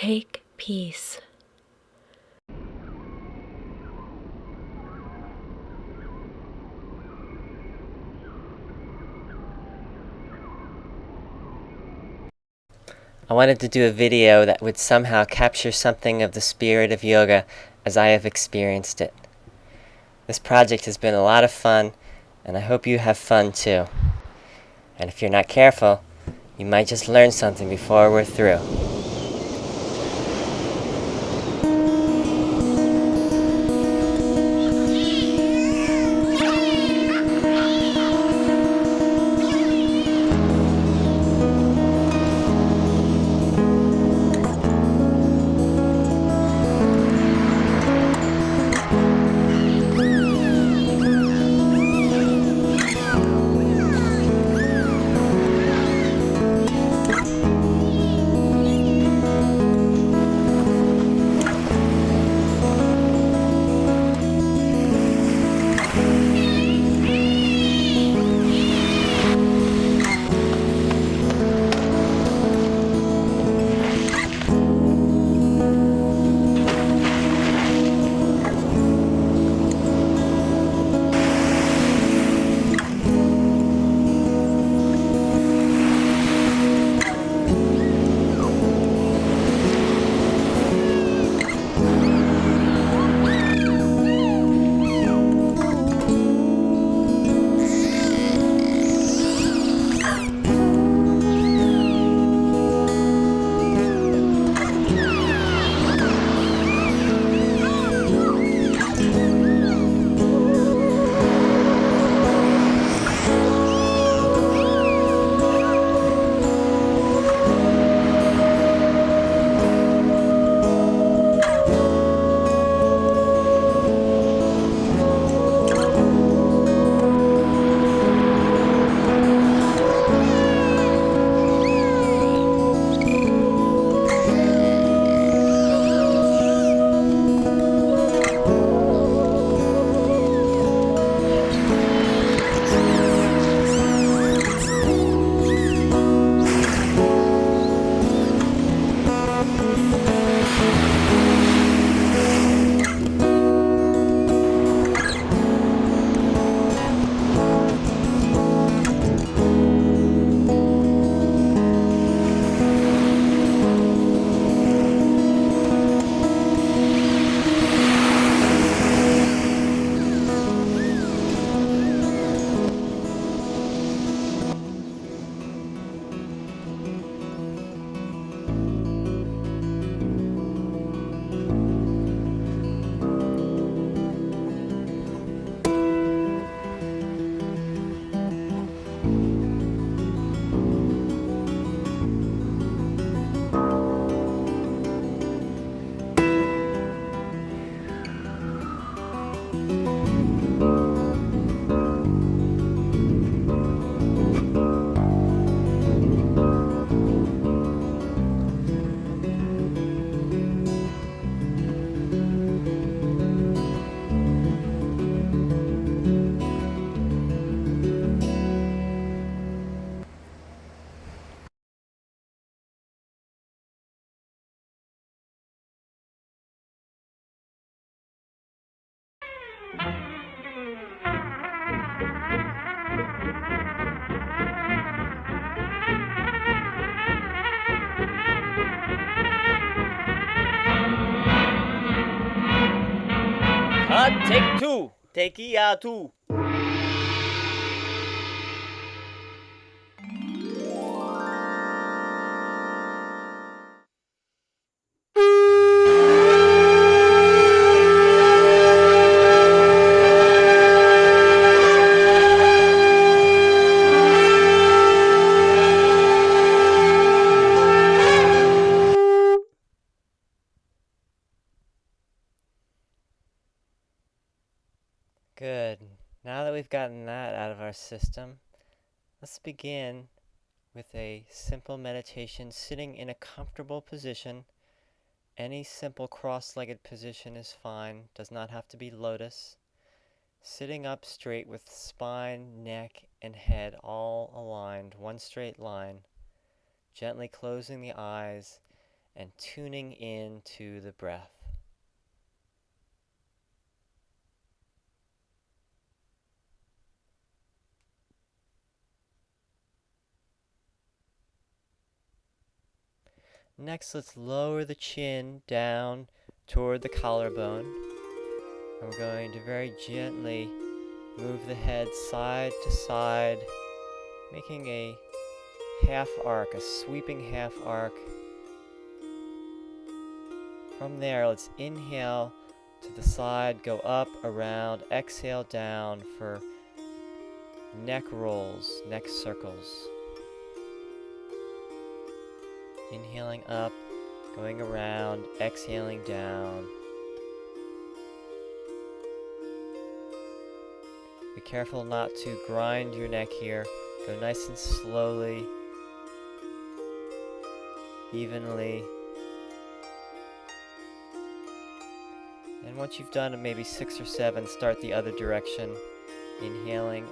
Take peace. I wanted to do a video that would somehow capture something of the spirit of yoga as I have experienced it. This project has been a lot of fun, and I hope you have fun too. And if you're not careful, you might just learn something before we're through. Take two. Take two. Good. Now that we've gotten that out of our system, let's begin with a simple meditation sitting in a comfortable position. Any simple cross-legged position is fine, does not have to be lotus. Sitting up straight with spine, neck, and head all aligned, one straight line. Gently closing the eyes and tuning into the breath. Next, let's lower the chin down toward the collarbone. And we're going to very gently move the head side to side, making a half arc, a sweeping half arc. From there, let's inhale to the side, go up, around, exhale down for neck rolls, neck circles. Inhaling up, going around, exhaling down. Be careful not to grind your neck here. Go nice and slowly, evenly. And once you've done maybe 6 or 7, start the other direction. Inhaling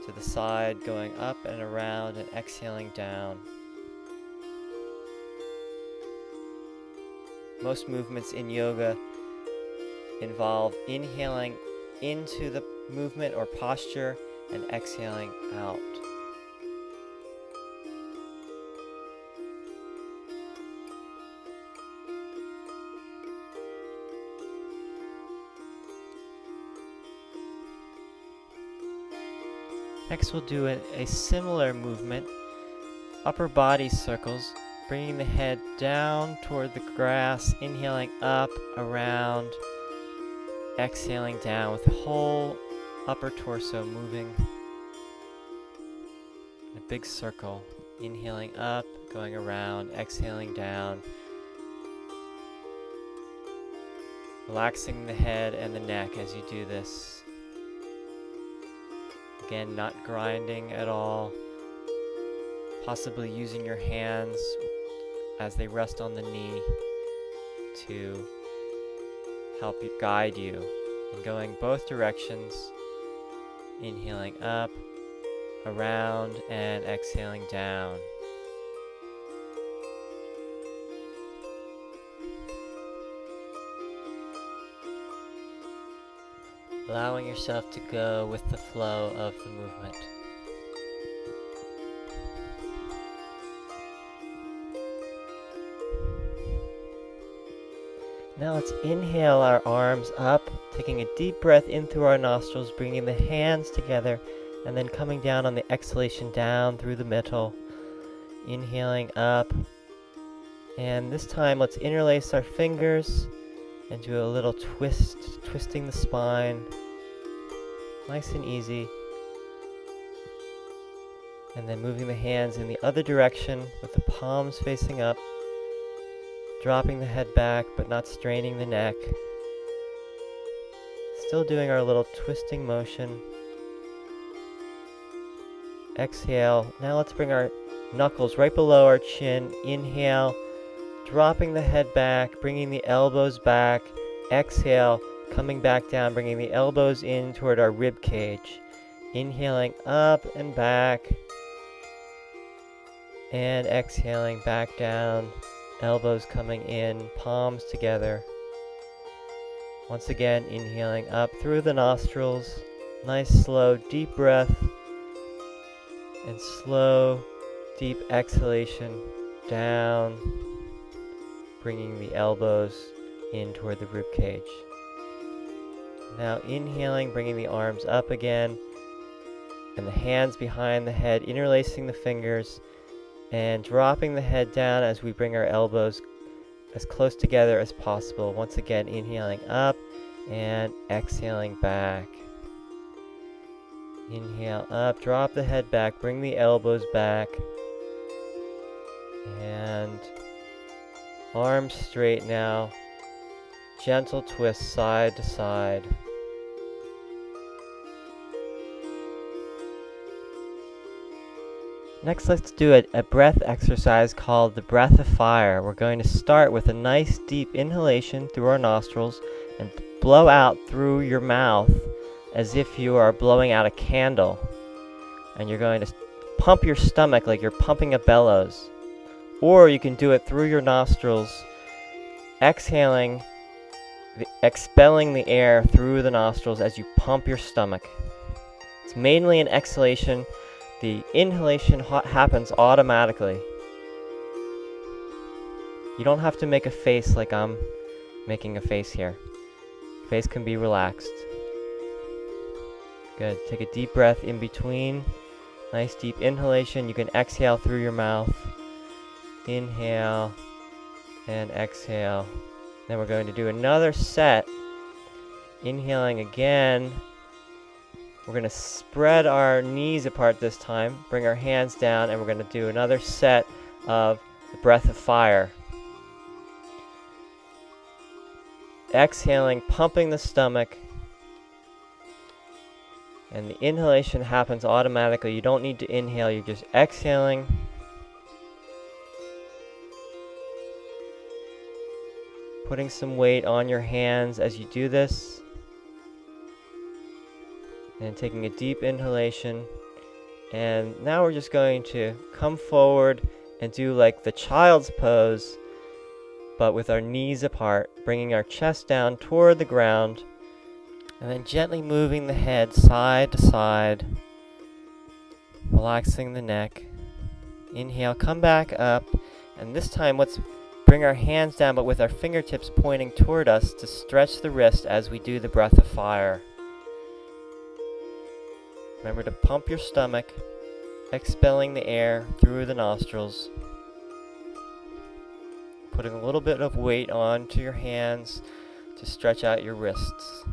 to the side, going up and around, and exhaling down. Most movements in yoga involve inhaling into the movement or posture and exhaling out. Next, we'll do a similar movement, upper body circles, bringing the head down toward the grass, inhaling up, around, exhaling down with the whole upper torso moving in a big circle. Inhaling up, going around, exhaling down. Relaxing the head and the neck as you do this. Again, not grinding at all. Possibly using your hands as they rest on the knee to help you guide you. And going both directions. Inhaling up, around, and exhaling down. Allowing yourself to go with the flow of the movement. Now let's inhale our arms up, taking a deep breath in through our nostrils, bringing the hands together, and then coming down on the exhalation down through the middle. Inhaling up. And this time let's interlace our fingers and do a little twist, twisting the spine. Nice and easy. And then moving the hands in the other direction with the palms facing up. Dropping the head back, but not straining the neck. Still doing our little twisting motion. Exhale. Now let's bring our knuckles right below our chin. Inhale. Dropping the head back, bringing the elbows back. Exhale. Coming back down, bringing the elbows in toward our rib cage. Inhaling up and back. And exhaling back down. Elbows coming in, palms together. Once again, inhaling up through the nostrils. Nice, slow, deep breath. And slow, deep exhalation down. Bringing the elbows in toward the rib cage. Now inhaling, bringing the arms up again. And the hands behind the head, interlacing the fingers. And dropping the head down as we bring our elbows as close together as possible. Once again, inhaling up and exhaling back. Inhale up, drop the head back, bring the elbows back. And arms straight now. Gentle twist side to side. Next, let's do a breath exercise called the breath of fire. We're going to start with a nice deep inhalation through our nostrils and blow out through your mouth as if you are blowing out a candle. And you're going to pump your stomach like you're pumping a bellows. Or you can do it through your nostrils, exhaling, expelling the air through the nostrils as you pump your stomach. It's mainly an exhalation. The inhalation happens automatically. You don't have to make a face like I'm making a face here. Face can be relaxed. Good. Take a deep breath in between. Nice deep inhalation. You can exhale through your mouth. Inhale and exhale. Then we're going to do another set. Inhaling again. We're going to spread our knees apart this time. Bring our hands down, and we're going to do another set of the breath of fire. Exhaling, pumping the stomach. And the inhalation happens automatically. You don't need to inhale, you're just exhaling. Putting some weight on your hands as you do this. And taking a deep inhalation. And now we're just going to come forward and do like the child's pose, but with our knees apart, bringing our chest down toward the ground. And then gently moving the head side to side, relaxing the neck. Inhale, come back up, and this time let's bring our hands down but with our fingertips pointing toward us to stretch the wrist as we do the breath of fire. Remember to pump your stomach, expelling the air through the nostrils. Putting a little bit of weight onto your hands to stretch out your wrists.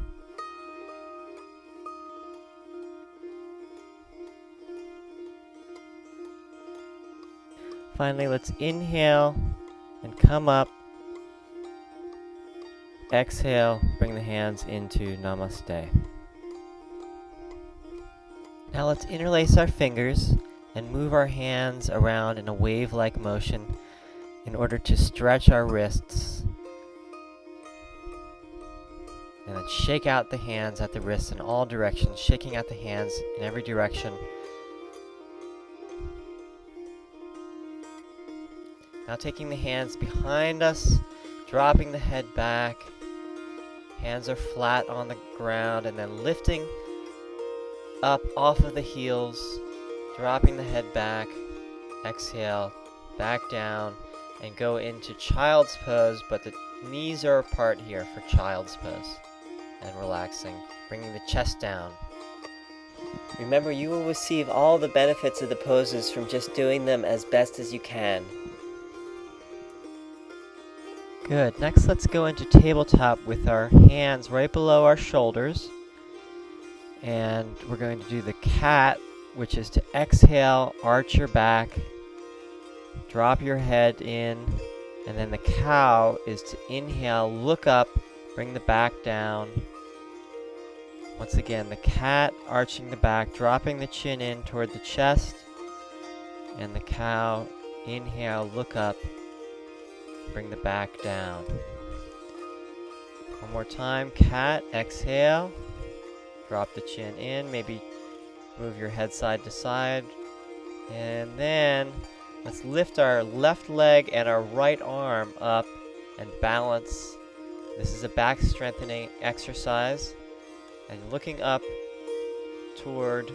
Finally, let's inhale and come up. Exhale, bring the hands into Namaste. Now let's interlace our fingers and move our hands around in a wave-like motion in order to stretch our wrists. And then shake out the hands at the wrists in all directions, shaking out the hands in every direction. Now taking the hands behind us, dropping the head back. Hands are flat on the ground, and then lifting up off of the heels, dropping the head back. Exhale, back down, and go into child's pose, but the knees are apart here for child's pose. And relaxing, bringing the chest down. Remember, you will receive all the benefits of the poses from just doing them as best as you can. Good. Next, let's go into tabletop with our hands right below our shoulders. And we're going to do the cat, which is to exhale, arch your back, drop your head in. And then the cow is to inhale, look up, bring the back down. Once again, the cat, arching the back, dropping the chin in toward the chest. And the cow, inhale, look up, bring the back down. One more time, cat, exhale, drop the chin in, maybe move your head side to side. And then let's lift our left leg and our right arm up and balance. This is a back strengthening exercise. And looking up toward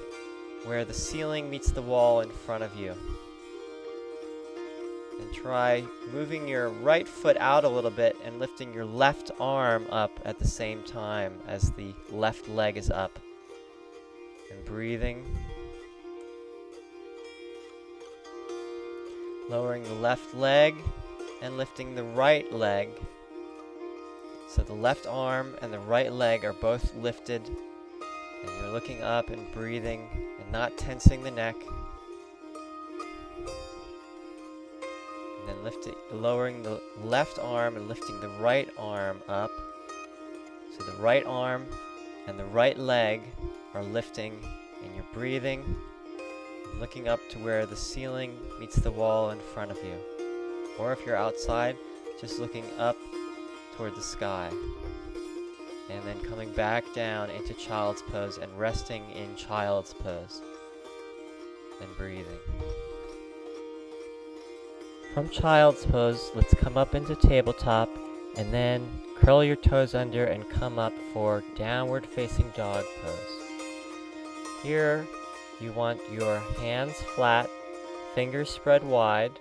where the ceiling meets the wall in front of you. And try moving your right foot out a little bit and lifting your left arm up at the same time as the left leg is up. And breathing. Lowering the left leg and lifting the right leg. So the left arm and the right leg are both lifted, and you're looking up and breathing and not tensing the neck. And then lowering the left arm and lifting the right arm up. So the right arm and the right leg are lifting, and you're breathing, and looking up to where the ceiling meets the wall in front of you. Or if you're outside, just looking up toward the sky, and then coming back down into child's pose and resting in child's pose and breathing. From child's pose, let's come up into tabletop and then curl your toes under and come up for downward facing dog pose. Here, you want your hands flat, fingers spread wide.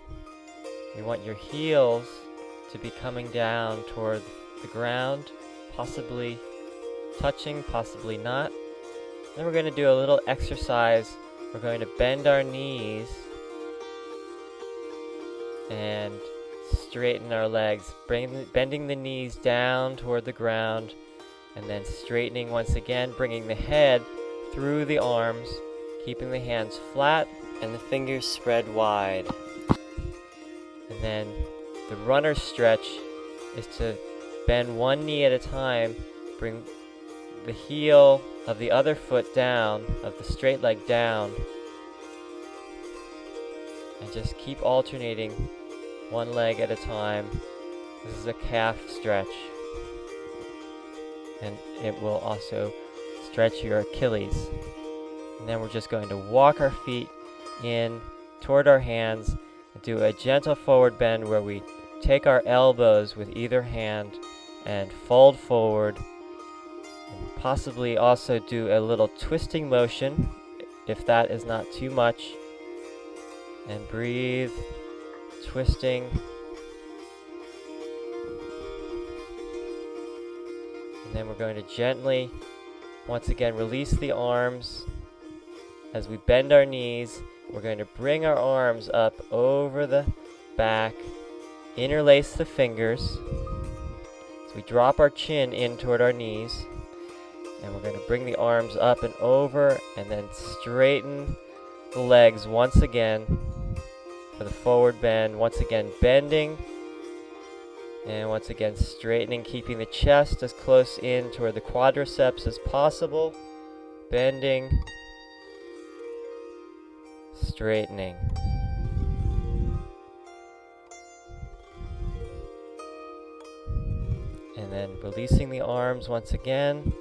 You want your heels to be coming down toward the ground, possibly touching, possibly not. Then we're going to do a little exercise. We're going to bend our knees and straighten our legs, bending the knees down toward the ground, and then straightening once again, bringing the head through the arms, keeping the hands flat and the fingers spread wide. And then the runner stretch is to bend one knee at a time, bring the heel of the other foot down, of the straight leg down, and just keep alternating one leg at a time. This is a calf stretch, and it will also stretch your Achilles. And then we're just going to walk our feet in toward our hands and do a gentle forward bend where we take our elbows with either hand and fold forward, and possibly also do a little twisting motion if that is not too much. And breathe, twisting. And then we're going to gently, once again, release the arms. As we bend our knees, we're going to bring our arms up over the back, interlace the fingers. So we drop our chin in toward our knees, and we're going to bring the arms up and over, and then straighten the legs once again for the forward bend. Once again bending, and once again straightening, keeping the chest as close in toward the quadriceps as possible. Bending, straightening. And then releasing the arms once again,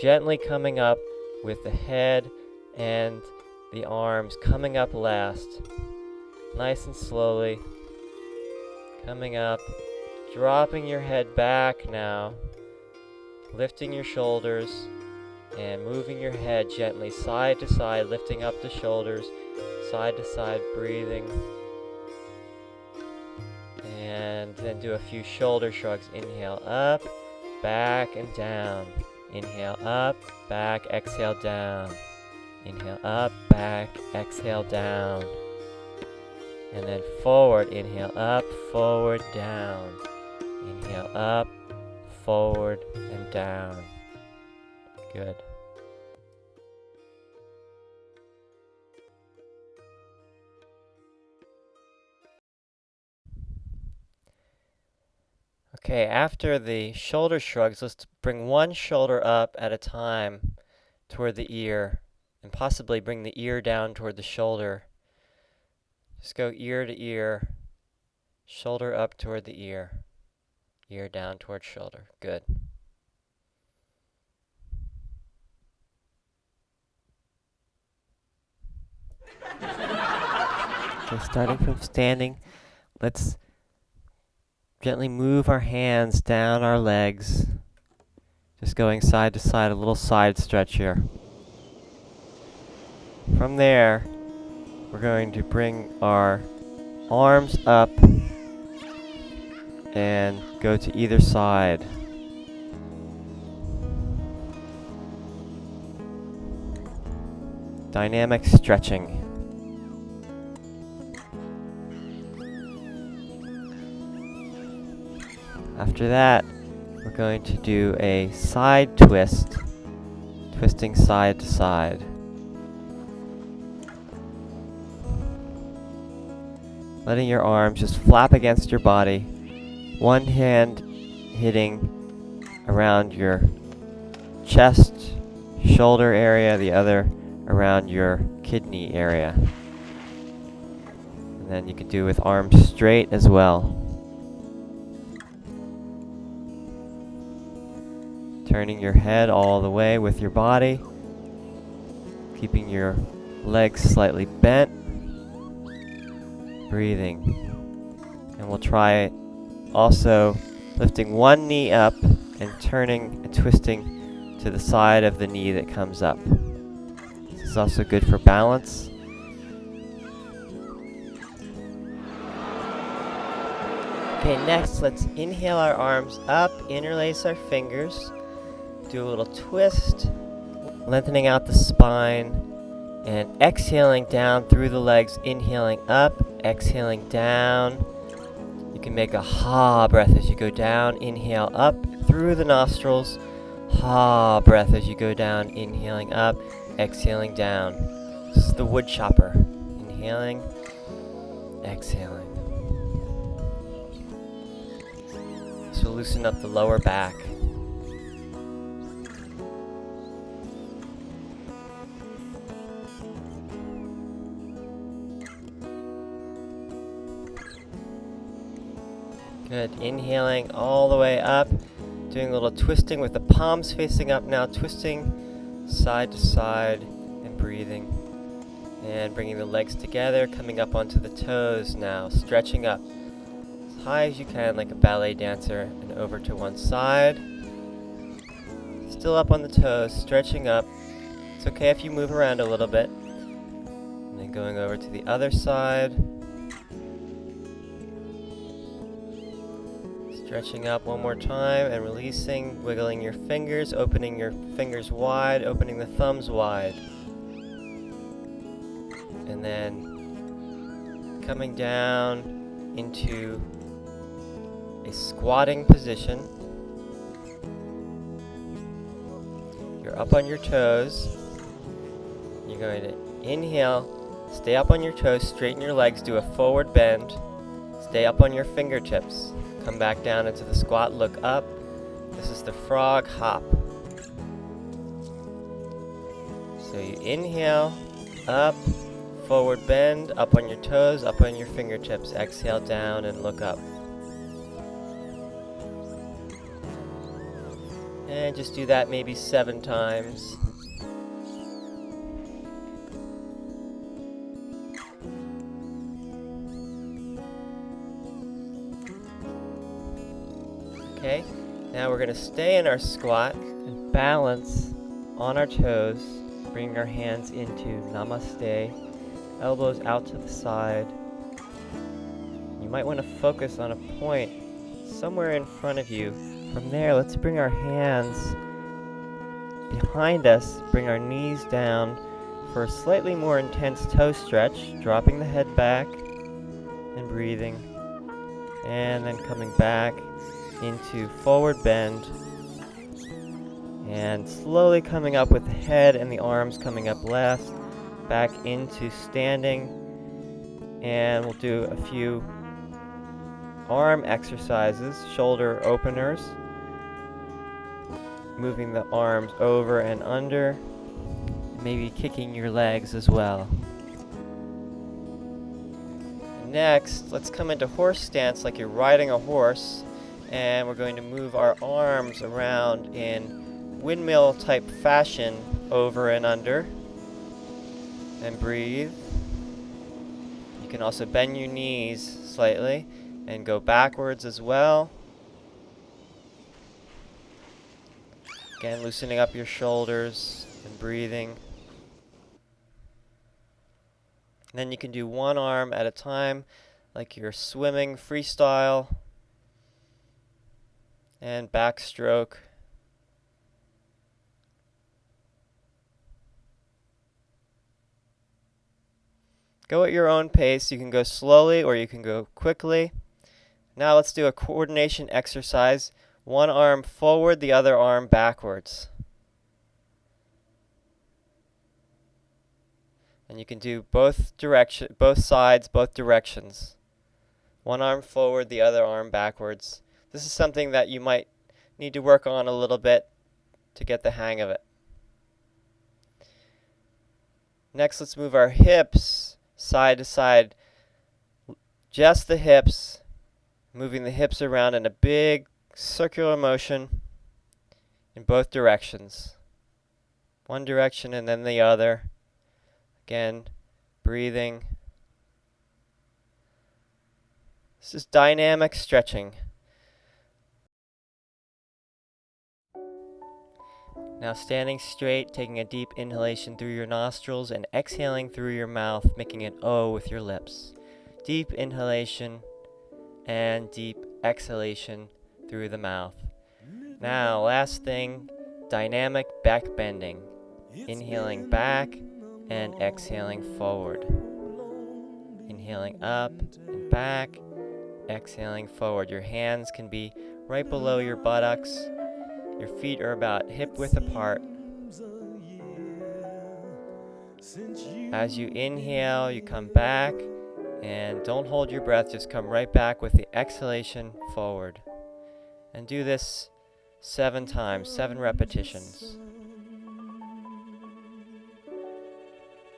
gently coming up with the head and the arms coming up last. Nice and slowly coming up, dropping your head back now, lifting your shoulders and moving your head gently side to side, lifting up the shoulders, side to side, breathing. And then do a few shoulder shrugs. Inhale up, back and down. Inhale up, back, exhale down. Inhale up, back, exhale down. And then forward, inhale up, forward, down. Inhale up, forward, and down. Good. Okay, after the shoulder shrugs, let's bring one shoulder up at a time toward the ear, and possibly bring the ear down toward the shoulder. Just go ear to ear, shoulder up toward the ear down toward shoulder. Good. Okay, starting from standing, let's gently move our hands down our legs, just going side to side, a little side stretch here. From there, we're going to bring our arms up and go to either side. Dynamic stretching. After that, we're going to do a side twist, twisting side to side. Letting your arms just flap against your body, one hand hitting around your chest, shoulder area, the other around your kidney area. And then you can do with arms straight as well. Turning your head all the way with your body, keeping your legs slightly bent, breathing. And we'll try also lifting one knee up and turning and twisting to the side of the knee that comes up. This is also good for balance. Okay, next let's inhale our arms up, interlace our fingers, do a little twist, lengthening out the spine, and exhaling down through the legs, inhaling up, exhaling down. You can make a ha breath as you go down, inhale up through the nostrils, ha breath as you go down, inhaling up, exhaling down. This is the wood chopper. Inhaling, exhaling. So loosen up the lower back. Good. Inhaling all the way up, doing a little twisting with the palms facing up now, twisting side to side and breathing. And bringing the legs together, coming up onto the toes now, stretching up as high as you can like a ballet dancer and over to one side. Still up on the toes, stretching up. It's okay if you move around a little bit. And then going over to the other side. Stretching up one more time and releasing, wiggling your fingers, opening your fingers wide, opening the thumbs wide. And then coming down into a squatting position. You're up on your toes. You're going to inhale, stay up on your toes, straighten your legs, do a forward bend, stay up on your fingertips. Come back down into the squat, look up. This is the frog hop. So you inhale, up, forward bend, up on your toes, up on your fingertips. Exhale down and look up. And just do that maybe 7 times. Okay, now we're going to stay in our squat and balance on our toes, bringing our hands into namaste, elbows out to the side. You might want to focus on a point somewhere in front of you. From there, let's bring our hands behind us, bring our knees down for a slightly more intense toe stretch, dropping the head back and breathing, and then coming back into forward bend and slowly coming up with the head and the arms coming up last, back into standing, and we'll do a few arm exercises, shoulder openers, moving the arms over and under, maybe kicking your legs as well. Next, let's come into horse stance like you're riding a horse. And we're going to move our arms around in windmill type fashion over and under. And breathe. You can also bend your knees slightly and go backwards as well. Again, loosening up your shoulders and breathing. And then you can do one arm at a time like you're swimming freestyle. And backstroke. Go at your own pace. You can go slowly or you can go quickly. Now let's do a coordination exercise. One arm forward, the other arm backwards. And you can do both sides, both directions. One arm forward, the other arm backwards. This is something that you might need to work on a little bit to get the hang of it. Next, let's move our hips side to side. Just the hips, moving the hips around in a big circular motion in both directions. One direction and then the other. Again, breathing. This is dynamic stretching. Now standing straight, taking a deep inhalation through your nostrils and exhaling through your mouth, making an O with your lips. Deep inhalation and deep exhalation through the mouth. Now, last thing, dynamic back bending. Inhaling back and exhaling forward. Inhaling up and back, exhaling forward. Your hands can be right below your buttocks. Your feet are about hip width apart. As you inhale, you come back, and don't hold your breath, just come right back with the exhalation forward. And do this 7 times, 7 repetitions.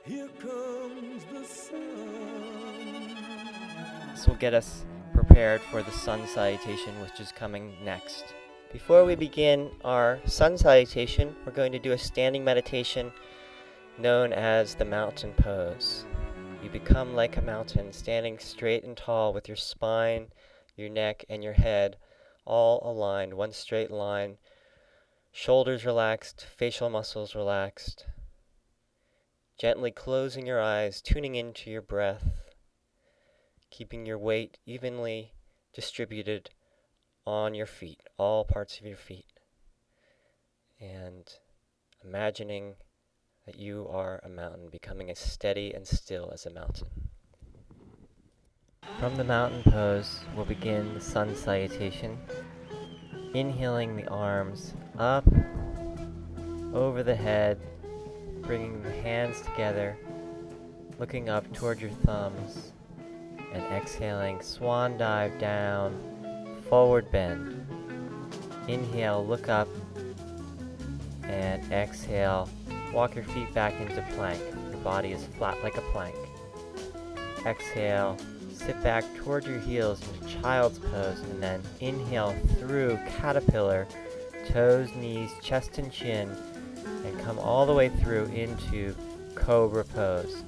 Here comes the sun. This will get us prepared for the sun salutation, which is coming next. Before we begin our sun salutation, we're going to do a standing meditation known as the mountain pose. You become like a mountain, standing straight and tall with your spine, your neck, and your head all aligned, one straight line. Shoulders relaxed, facial muscles relaxed. Gently closing your eyes, tuning into your breath, keeping your weight evenly distributed on your feet, all parts of your feet, and imagining that you are a mountain, becoming as steady and still as a mountain. From the mountain pose, we'll begin the sun salutation, inhaling the arms up, over the head, bringing the hands together, looking up toward your thumbs, and exhaling, swan dive down, forward bend. Inhale, look up, and exhale, walk your feet back into plank. Your body is flat like a plank. Exhale, sit back toward your heels into child's pose, and then inhale through caterpillar, toes, knees, chest, and chin, and come all the way through into cobra pose.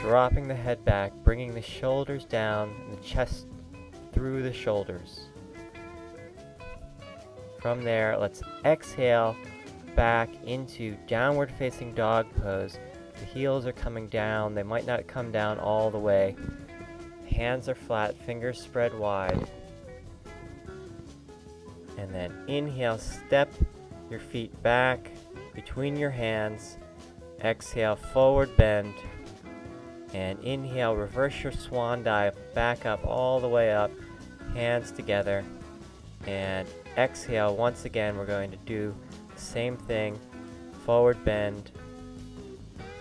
Dropping the head back, bringing the shoulders down, and the chest through the shoulders. From there, let's exhale back into downward facing dog pose. The heels are coming down. They might not come down all the way. Hands are flat, fingers spread wide. And then inhale, step your feet back between your hands. Exhale, forward bend. And inhale, reverse your swan dive, back up all the way up, hands together. And exhale, once again, we're going to do the same thing, forward bend,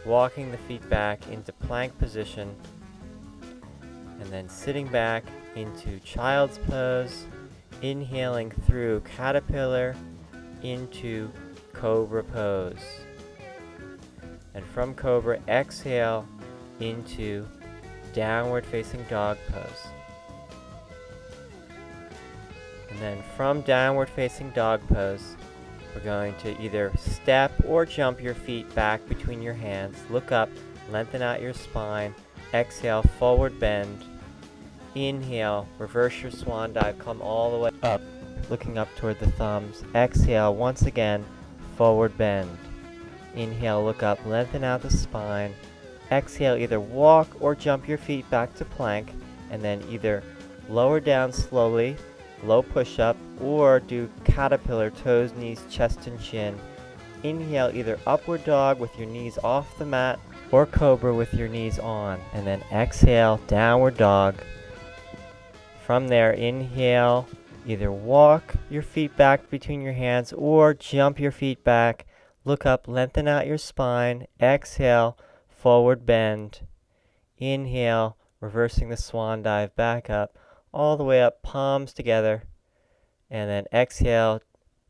walking the feet back into plank position, and then sitting back into child's pose, inhaling through caterpillar into cobra pose. And from cobra, exhale into downward facing dog pose. And then from downward facing dog pose, we're going to either step or jump your feet back between your hands. Look up, lengthen out your spine. Exhale, forward bend. Inhale, reverse your swan dive, come all the way up, looking up toward the thumbs. Exhale, once again, forward bend. Inhale, look up, lengthen out the spine. Exhale, either walk or jump your feet back to plank, and then either lower down slowly, low push-up, or do caterpillar, toes, knees, chest, and chin. Inhale, either upward dog with your knees off the mat, or cobra with your knees on. And then exhale, downward dog. From there, inhale, either walk your feet back between your hands, or jump your feet back. Look up, lengthen out your spine. Exhale, forward bend. Inhale, reversing the swan dive back up, all the way up, palms together. And then exhale,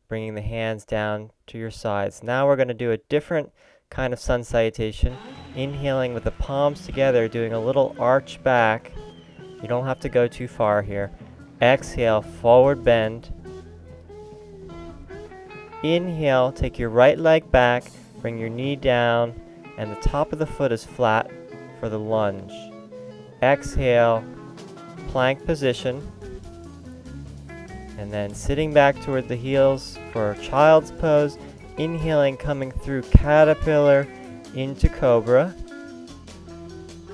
bringing the hands down to your sides. Now we're going to do a different kind of sun salutation. Inhaling with the palms together, doing a little arch back. You don't have to go too far here. Exhale, forward bend. Inhale, take your right leg back, bring your knee down, and the top of the foot is flat for the lunge. Exhale, plank position. And then sitting back toward the heels for child's pose. Inhaling, coming through caterpillar into cobra.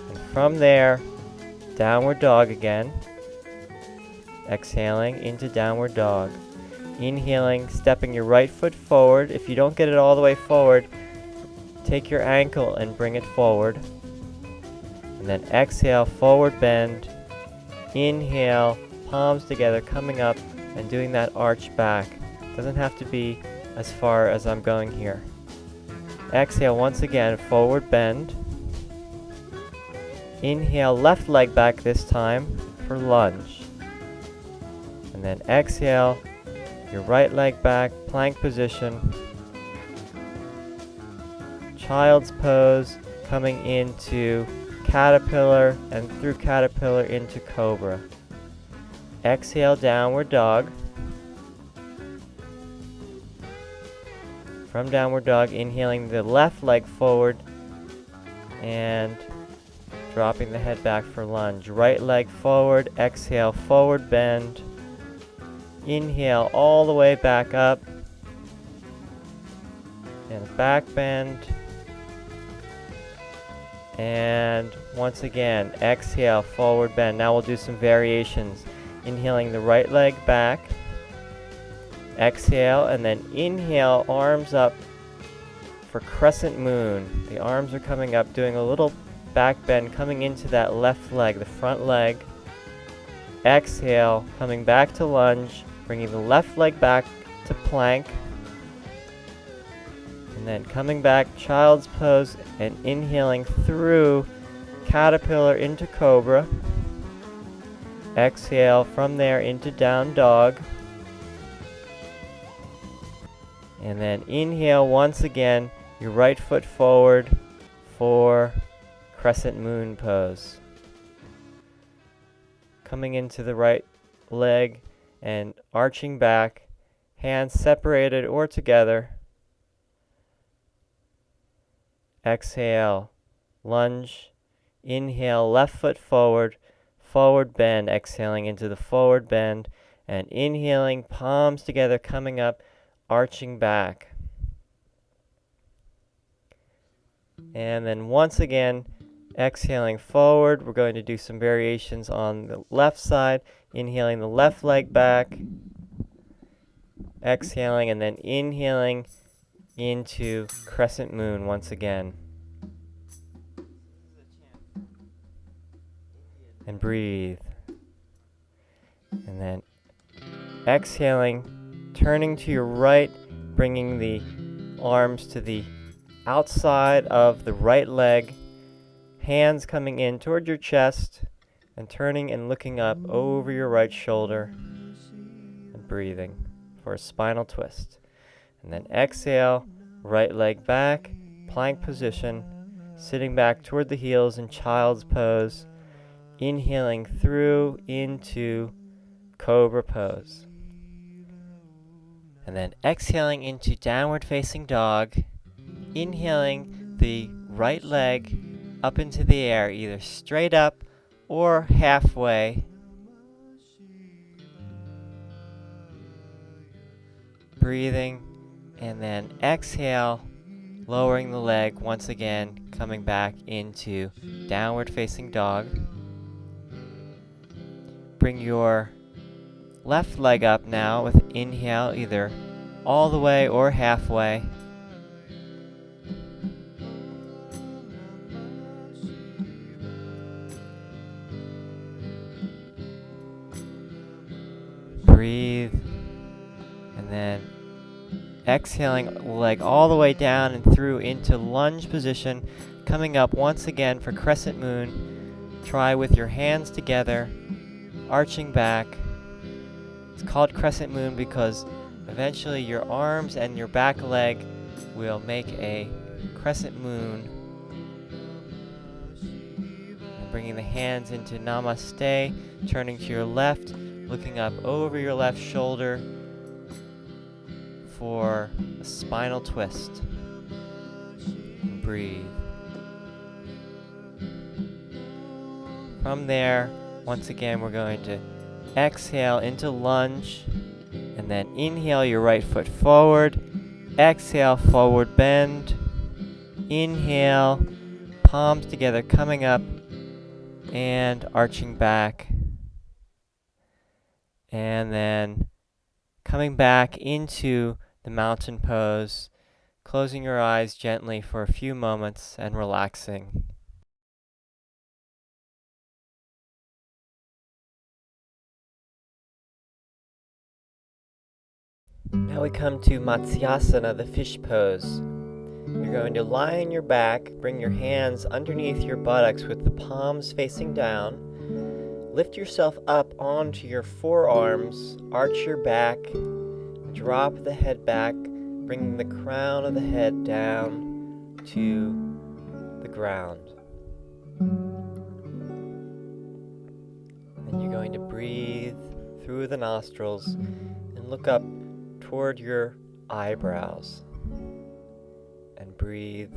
And from there, downward dog again. Exhaling into downward dog. Inhaling, stepping your right foot forward. If you don't get it all the way forward, take your ankle and bring it forward. And then exhale, forward bend. Inhale, palms together, coming up and doing that arch back. Doesn't have to be as far as I'm going here. Exhale once again, forward bend. Inhale, left leg back this time for lunge. And then exhale, your right leg back, plank position. Child's pose, coming into caterpillar and through caterpillar into cobra. Exhale, downward dog. From downward dog, inhaling the left leg forward and dropping the head back for lunge. Right leg forward, exhale, forward bend. Inhale all the way back up and back bend. And once again, exhale, forward bend. Now we'll do some variations. Inhaling the right leg back. Exhale, and then inhale, arms up for crescent moon. The arms are coming up, doing a little back bend, coming into that left leg, the front leg. Exhale, coming back to lunge, bringing the left leg back to plank. And then coming back, child's pose, and inhaling through caterpillar into cobra. Exhale, from there into down dog. And then inhale once again, your right foot forward for crescent moon pose. Coming into the right leg and arching back, hands separated or together. Exhale, lunge. Inhale, left foot forward, forward bend, exhaling into the forward bend, and inhaling, palms together, coming up, arching back. And then once again, exhaling forward. We're going to do some variations on the left side. Inhaling the left leg back. Exhaling and then inhaling into crescent moon once again. And breathe. And then exhaling, turning to your right, bringing the arms to the outside of the right leg, hands coming in toward your chest, and turning and looking up over your right shoulder, and breathing for a spinal twist. And then exhale, right leg back, plank position, sitting back toward the heels in child's pose, inhaling through into cobra pose. And then exhaling into downward facing dog, inhaling the right leg up into the air, either straight up or halfway. Breathing, and then exhale, lowering the leg once again, coming back into downward facing dog. Bring your left leg up now with inhale, either all the way or halfway. Breathe, and then exhaling, leg all the way down and through into lunge position, coming up once again for crescent moon. Try with your hands together, arching back. It's called crescent moon because eventually your arms and your back leg will make a crescent moon. And bringing the hands into namaste, turning to your left, looking up over your left shoulder for a spinal twist. And breathe. From there, Once again, we're going to exhale into lunge, and then inhale your right foot forward, exhale, forward bend, inhale, palms together, coming up and arching back, and then coming back into the mountain pose, closing your eyes gently for a few moments and relaxing. Now we come to Matsyasana, the fish pose. You're going to lie on your back, bring your hands underneath your buttocks with the palms facing down. Lift yourself up onto your forearms, arch your back, drop the head back, bringing the crown of the head down to the ground. Then you're going to breathe through the nostrils and look up toward your eyebrows and breathe.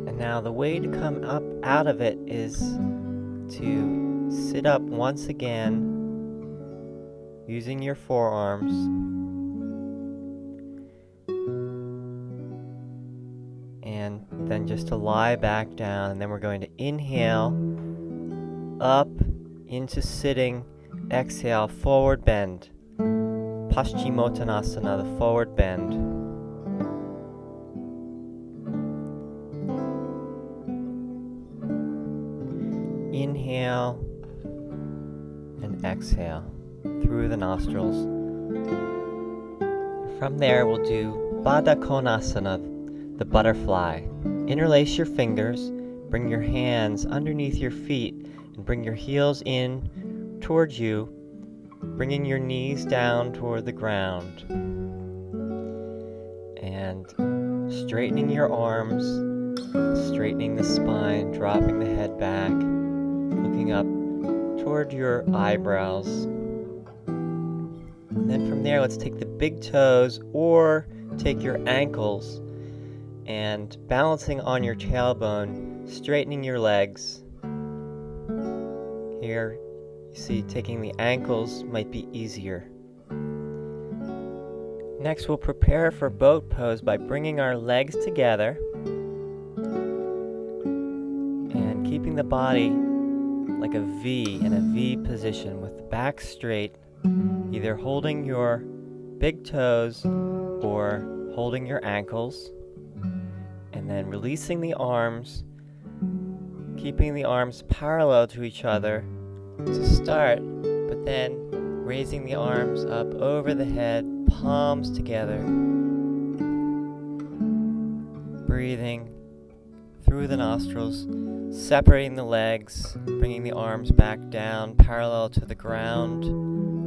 And now the way to come up out of it is to sit up once again using your forearms, and then just to lie back down. And then we're going to inhale up into sitting, exhale, forward bend, Paschimottanasana, the forward bend. Inhale and exhale through the nostrils. From there, we'll do Baddha Konasana, the butterfly. Interlace your fingers, bring your hands underneath your feet, and bring your heels in towards you, bringing your knees down toward the ground. And straightening your arms, straightening the spine, dropping the head back, looking up toward your eyebrows. And then from there, let's take the big toes or take your ankles and balancing on your tailbone, straightening your legs. Here, you see taking the ankles might be easier. Next, we'll prepare for boat pose by bringing our legs together and keeping the body like a V in a V position with the back straight, either holding your big toes or holding your ankles, and then releasing the arms, keeping the arms parallel to each other to start, but then raising the arms up over the head, palms together, breathing through the nostrils, separating the legs, bringing the arms back down parallel to the ground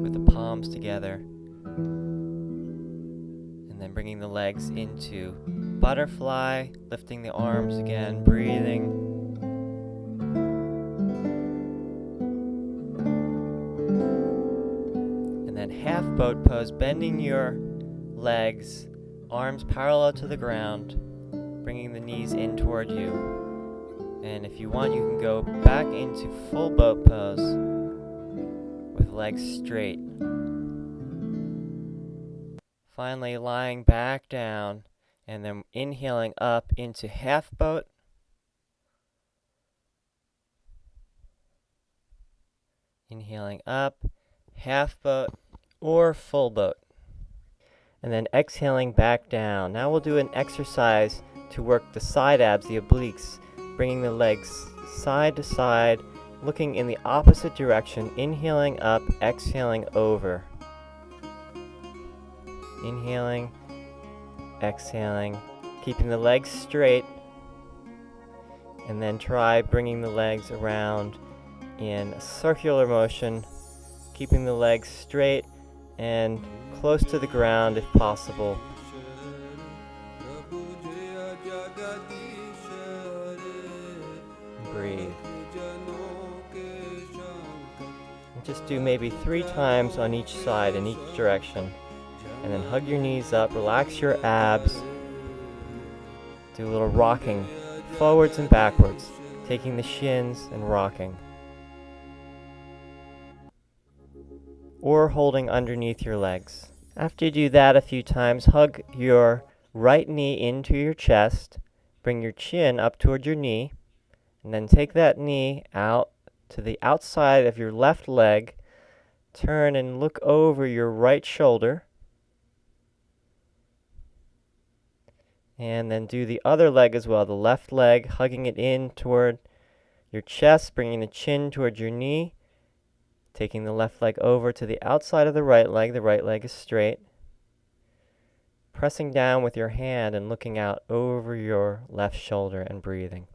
with the palms together, and then bringing the legs into butterfly, lifting the arms again, breathing. And then half boat pose, bending your legs, arms parallel to the ground, bringing the knees in toward you. And if you want, you can go back into full boat pose with legs straight. Finally, lying back down and then inhaling up into half boat. Inhaling up, half boat or full boat. And then exhaling back down. Now we'll do an exercise to work the side abs, the obliques, bringing the legs side to side, looking in the opposite direction, inhaling up, exhaling over. Inhaling, exhaling, keeping the legs straight, and then try bringing the legs around in a circular motion, keeping the legs straight and close to the ground if possible. Breathe. And just do maybe 3 times on each side in each direction. And then hug your knees up, relax your abs. Do a little rocking forwards and backwards, taking the shins and rocking. Or holding underneath your legs. After you do that a few times, hug your right knee into your chest, bring your chin up toward your knee, and then take that knee out to the outside of your left leg, turn and look over your right shoulder, and then do the other leg as well, the left leg, hugging it in toward your chest, bringing the chin toward your knee, taking the left leg over to the outside of the right leg is straight, pressing down with your hand and looking out over your left shoulder and breathing.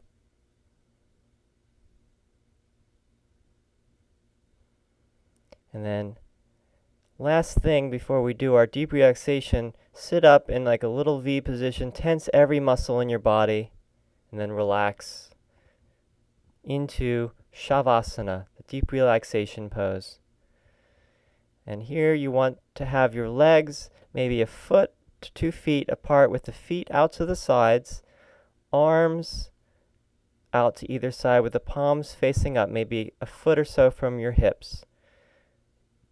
And then last thing before we do our deep relaxation, sit up in like a little V position, tense every muscle in your body, and then relax into Shavasana, the deep relaxation pose. And here you want to have your legs maybe a foot to 2 feet apart with the feet out to the sides, arms out to either side with the palms facing up, maybe a foot or so from your hips.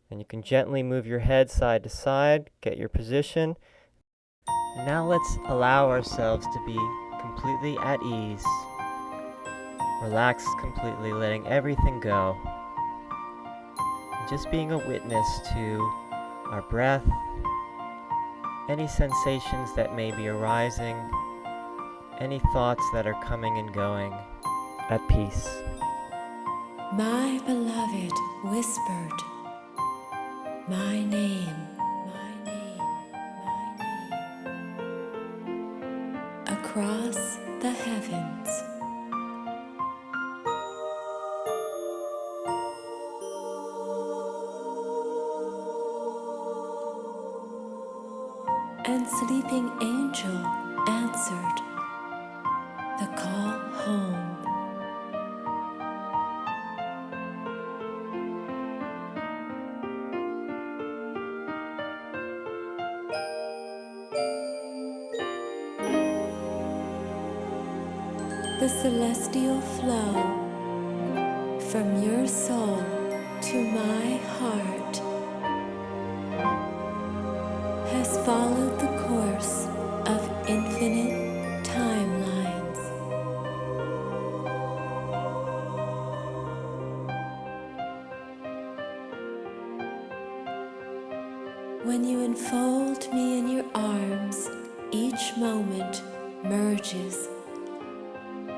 And you can gently move your head side to side, get your position. Now let's allow ourselves to be completely at ease. Relax completely, letting everything go. And just being a witness to our breath, any sensations that may be arising, any thoughts that are coming and going, at peace. My beloved whispered, my name, my name, my name, across the heavens. And sleeping angel answered the call home. The celestial flow from your soul to my heart has followed the course of infinite timelines. When you enfold me in your arms, each moment merges,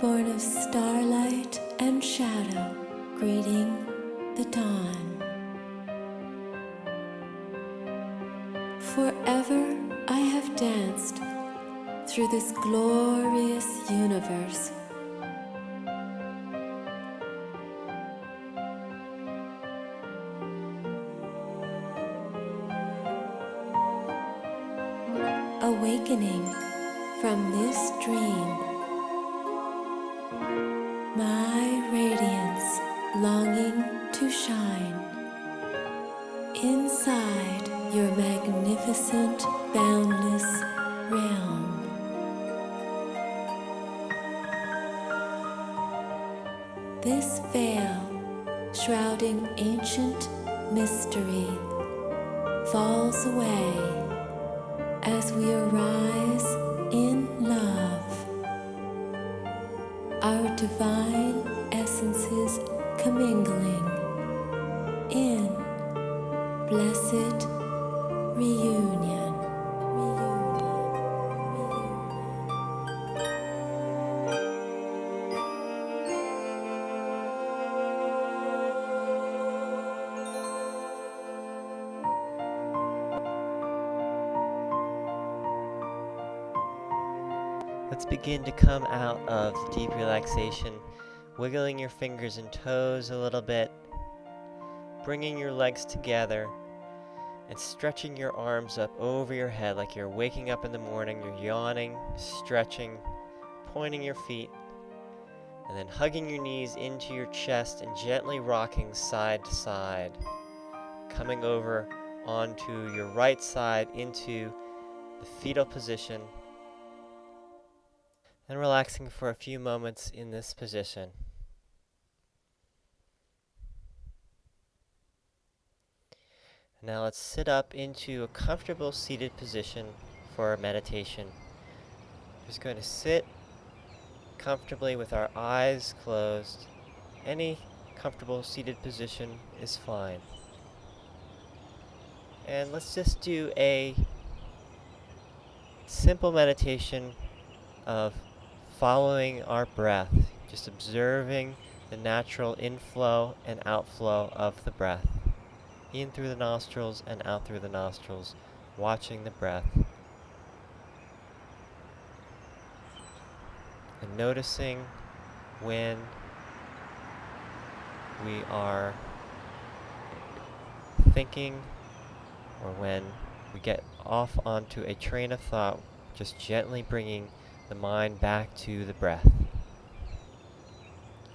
born of starlight and shadow, greeting the dawn. Forever I have danced through this glorious universe. Awakening from this dream, my radiance longing to shine inside your magnificent, boundless realm. This veil, shrouding ancient mystery, falls away as we arise in love. Our divine essences commingling in blessed reunion. Let's begin to come out of the deep relaxation, wiggling your fingers and toes a little bit, bringing your legs together, and stretching your arms up over your head like you're waking up in the morning. You're yawning, stretching, pointing your feet, and then hugging your knees into your chest and gently rocking side to side, coming over onto your right side into the fetal position, and relaxing for a few moments in this position. Now let's sit up into a comfortable seated position for our meditation. We're just going to sit comfortably with our eyes closed. Any comfortable seated position is fine. And let's just do a simple meditation of following our breath, just observing the natural inflow and outflow of the breath, in through the nostrils and out through the nostrils, watching the breath, and noticing when we are thinking or when we get off onto a train of thought, just gently bringing the mind back to the breath.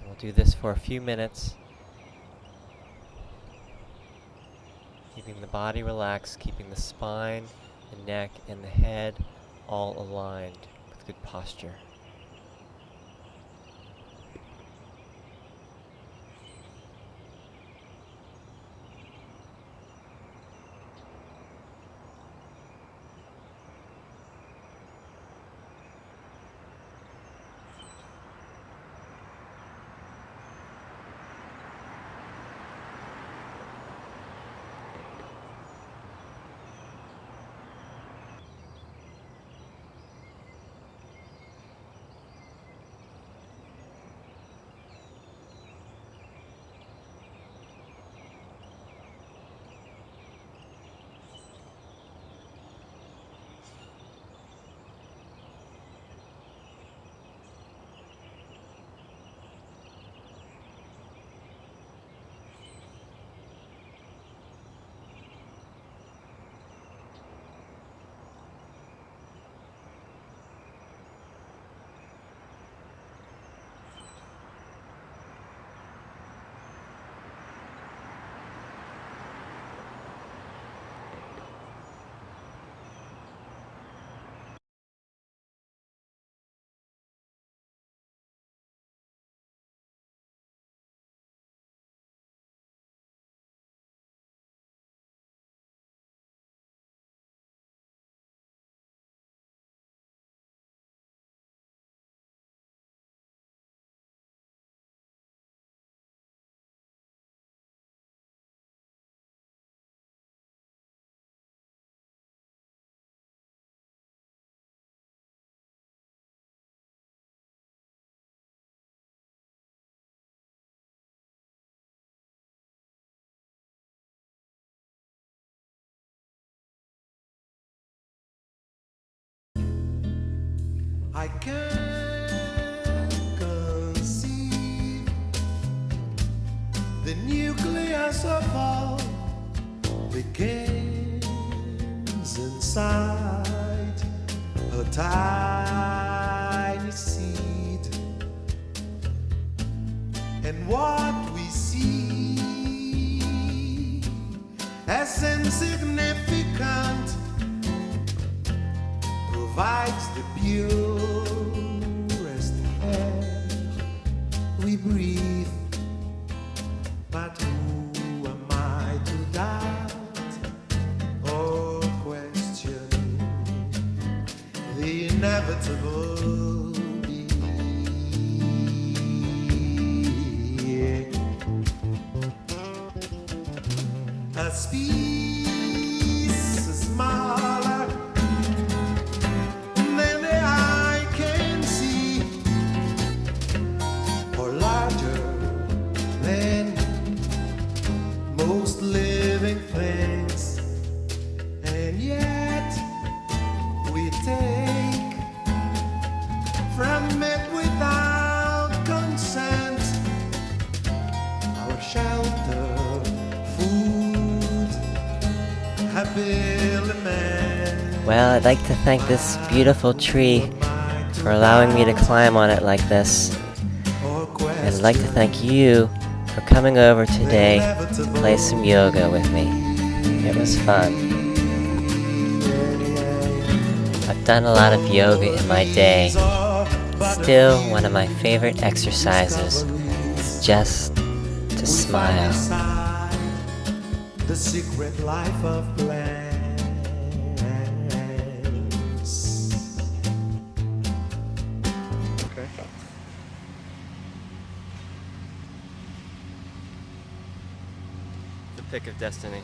We'll do this for a few minutes, keeping the body relaxed, keeping the spine, the neck, and the head all aligned with good posture. I can't conceive the nucleus of all begins inside a tiny seed, and what we see as insignificant provides the purest air we breathe. But who am I to doubt or question the inevitable? A species smaller than the eye can see, or larger than most living things, and yet we take from it without consent our shelter, food, habiliment. Well, I'd like to thank this beautiful tree for allowing me to climb on it like this. And I'd like to thank you for coming over today to play some yoga with me. It was fun. I've done a lot of yoga in my day. Still, one of my favorite exercises is just to smile. the secret life of plants. Okay. The pick of destiny.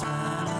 Smiling.